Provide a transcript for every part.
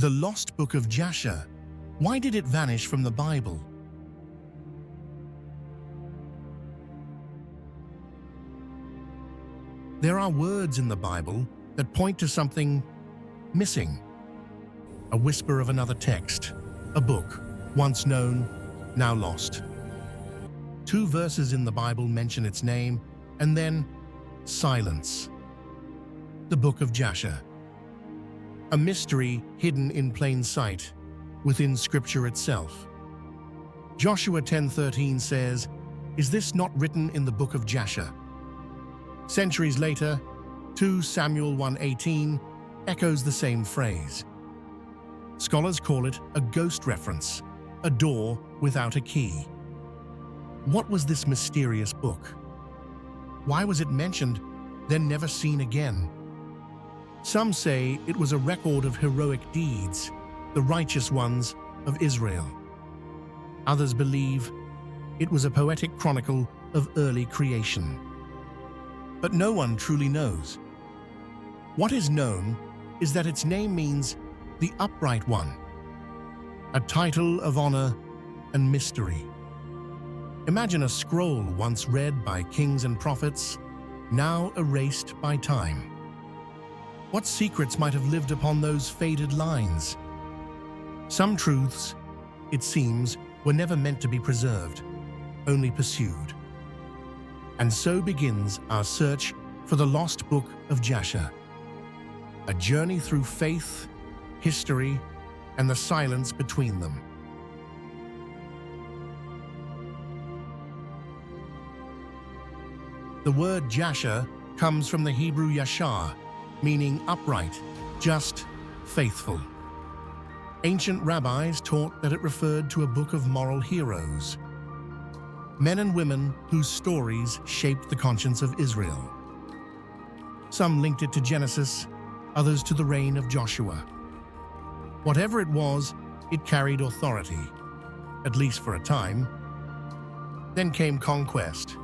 The Lost Book of Jasher. Why did it vanish from the Bible? There are words in the Bible that point to something missing. A whisper of another text, a book, once known, now lost. 2 verses in the Bible mention its name, and then silence. The Book of Jasher. A mystery hidden in plain sight, within Scripture itself. Joshua 10:13 says, "Is this not written in the Book of Jasher?" Centuries later, 2 Samuel 1:18 echoes the same phrase. Scholars call it a ghost reference, a door without a key. What was this mysterious book? Why was it mentioned, then never seen again? Some say it was a record of heroic deeds, the righteous ones of Israel. Others believe it was a poetic chronicle of early creation. But no one truly knows. What is known is that its name means the upright one, a title of honor and mystery. Imagine a scroll once read by kings and prophets, now erased by time. What secrets might have lived upon those faded lines? Some truths, it seems, were never meant to be preserved, only pursued. And so begins our search for the Lost Book of Jasher, a journey through faith, history, and the silence between them. The word Jasher comes from the Hebrew Yashar, meaning upright, just, faithful. Ancient rabbis taught that it referred to a book of moral heroes, men and women whose stories shaped the conscience of Israel. Some linked it to Genesis, others to the reign of Joshua. Whatever it was, it carried authority, at least for a time. Then came conquest.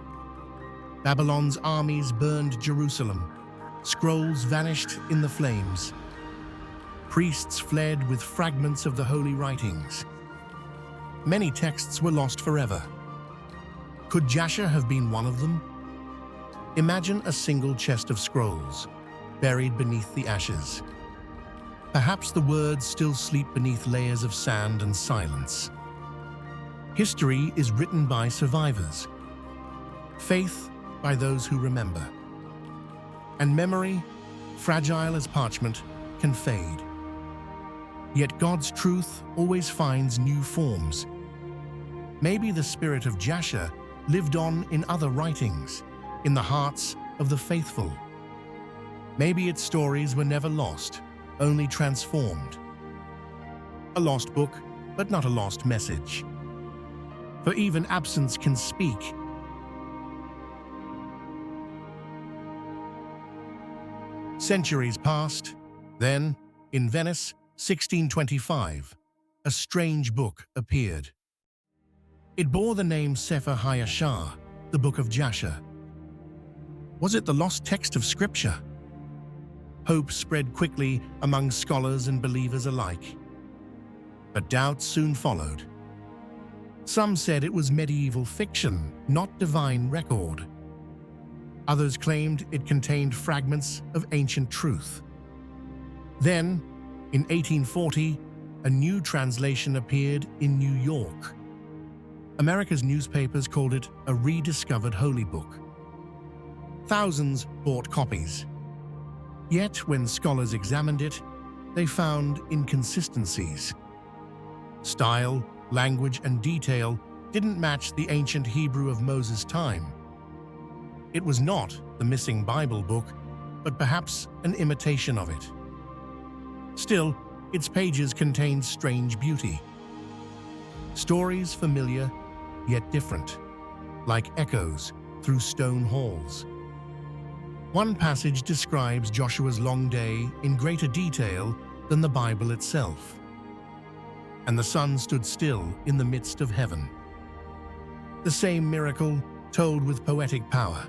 Babylon's armies burned Jerusalem. Scrolls vanished in the flames. Priests fled with fragments of the holy writings. Many texts were lost forever. Could Jasher have been one of them? Imagine a single chest of scrolls, buried beneath the ashes. Perhaps the words still sleep beneath layers of sand and silence. History is written by survivors. Faith by those who remember. And memory, fragile as parchment, can fade. Yet God's truth always finds new forms. Maybe the spirit of Jasher lived on in other writings, in the hearts of the faithful. Maybe its stories were never lost, only transformed. A lost book, but not a lost message. For even absence can speak. Centuries passed. Then, in Venice, 1625, a strange book appeared. It bore the name Sefer HaYashar, the Book of Jasher. Was it the lost text of Scripture? Hope spread quickly among scholars and believers alike. But doubt soon followed. Some said it was medieval fiction, not divine record. Others claimed it contained fragments of ancient truth. Then, in 1840, a new translation appeared in New York. America's newspapers called it a rediscovered holy book. Thousands bought copies. Yet, when scholars examined it, they found inconsistencies. Style, language, and detail didn't match the ancient Hebrew of Moses' time. It was not the missing Bible book, but perhaps an imitation of it. Still, its pages contained strange beauty. Stories familiar, yet different, like echoes through stone halls. One passage describes Joshua's long day in greater detail than the Bible itself. And the sun stood still in the midst of heaven. The same miracle told with poetic power.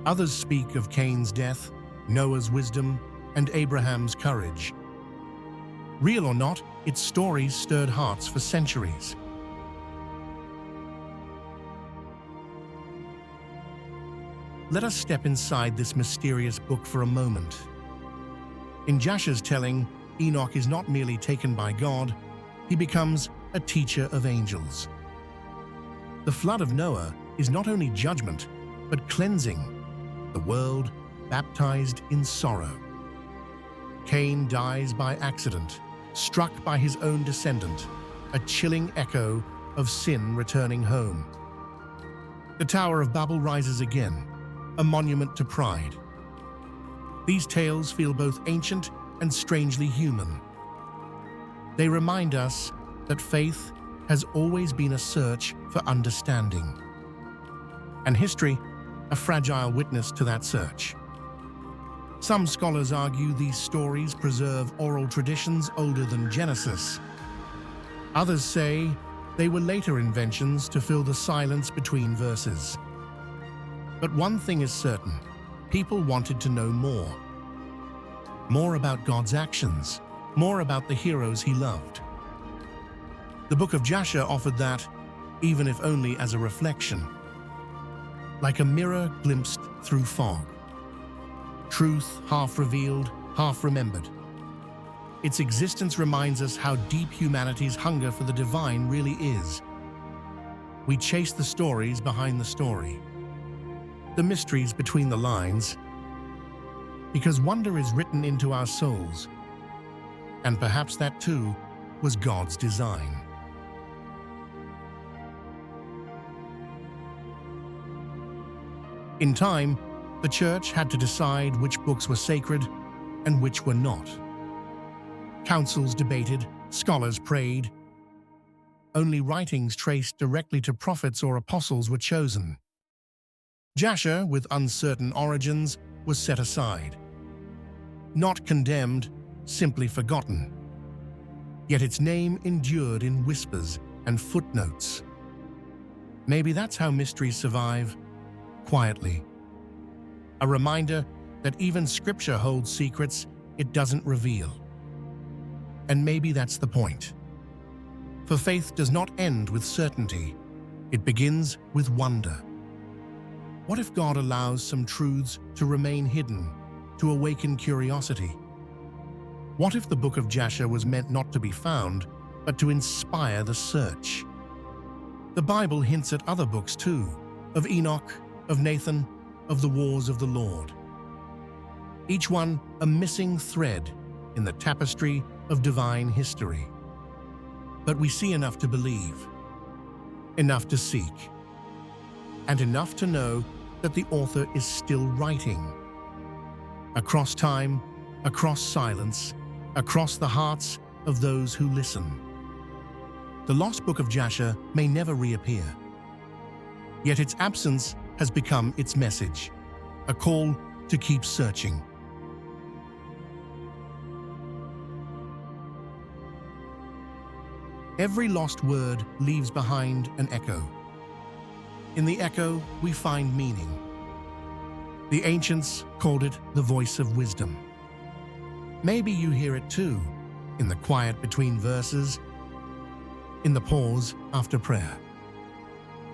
Others speak of Cain's death, Noah's wisdom, and Abraham's courage. Real or not, its stories stirred hearts for centuries. Let us step inside this mysterious book for a moment. In Jasher's telling, Enoch is not merely taken by God, he becomes a teacher of angels. The flood of Noah is not only judgment, but cleansing, the world baptized in sorrow. Cain dies by accident, struck by his own descendant, a chilling echo of sin returning home. The Tower of Babel rises again, a monument to pride. These tales feel both ancient and strangely human. They remind us that faith has always been a search for understanding, and history a fragile witness to that search. Some scholars argue these stories preserve oral traditions older than Genesis. Others say they were later inventions to fill the silence between verses. But one thing is certain, people wanted to know more. More about God's actions, more about the heroes he loved. The Book of Jasher offered that, even if only as a reflection. Like a mirror glimpsed through fog. Truth half revealed, half remembered. Its existence reminds us how deep humanity's hunger for the divine really is. We chase the stories behind the story, the mysteries between the lines, because wonder is written into our souls, and perhaps that too was God's design. In time, the church had to decide which books were sacred and which were not. Councils debated, scholars prayed. Only writings traced directly to prophets or apostles were chosen. Jasher, with uncertain origins, was set aside. Not condemned, simply forgotten. Yet its name endured in whispers and footnotes. Maybe that's how mysteries survive, quietly. A reminder that even Scripture holds secrets it doesn't reveal. And maybe that's the point. For faith does not end with certainty, it begins with wonder. What if God allows some truths to remain hidden, to awaken curiosity? What if the Book of Jasher was meant not to be found, but to inspire the search? The Bible hints at other books too, of Enoch, of Nathan, of the wars of the Lord. Each one a missing thread in the tapestry of divine history. But we see enough to believe, enough to seek, and enough to know that the author is still writing. Across time, across silence, across the hearts of those who listen. The Lost Book of Jasher may never reappear. Yet its absence has become its message, a call to keep searching. Every lost word leaves behind an echo. In the echo, we find meaning. The ancients called it the voice of wisdom. Maybe you hear it too, in the quiet between verses, in the pause after prayer,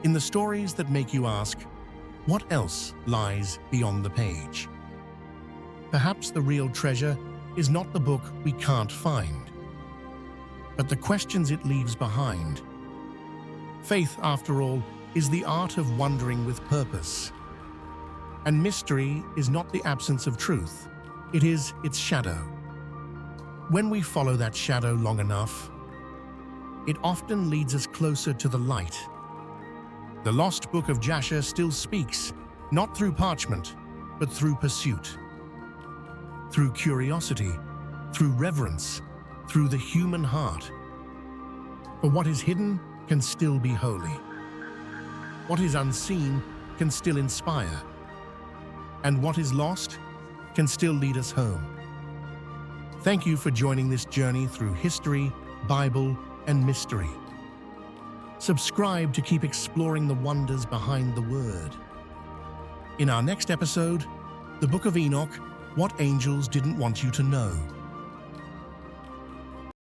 in the stories that make you ask, what else lies beyond the page? Perhaps the real treasure is not the book we can't find, but the questions it leaves behind. Faith, after all, is the art of wondering with purpose. And mystery is not the absence of truth, it is its shadow. When we follow that shadow long enough, it often leads us closer to the light. The Lost Book of Jasher still speaks, not through parchment, but through pursuit. Through curiosity, through reverence, through the human heart. For what is hidden can still be holy. What is unseen can still inspire. And what is lost can still lead us home. Thank you for joining this journey through history, Bible, and mystery. Subscribe to keep exploring the wonders behind the Word. In our next episode, the Book of Enoch, What Angels Didn't Want You to Know.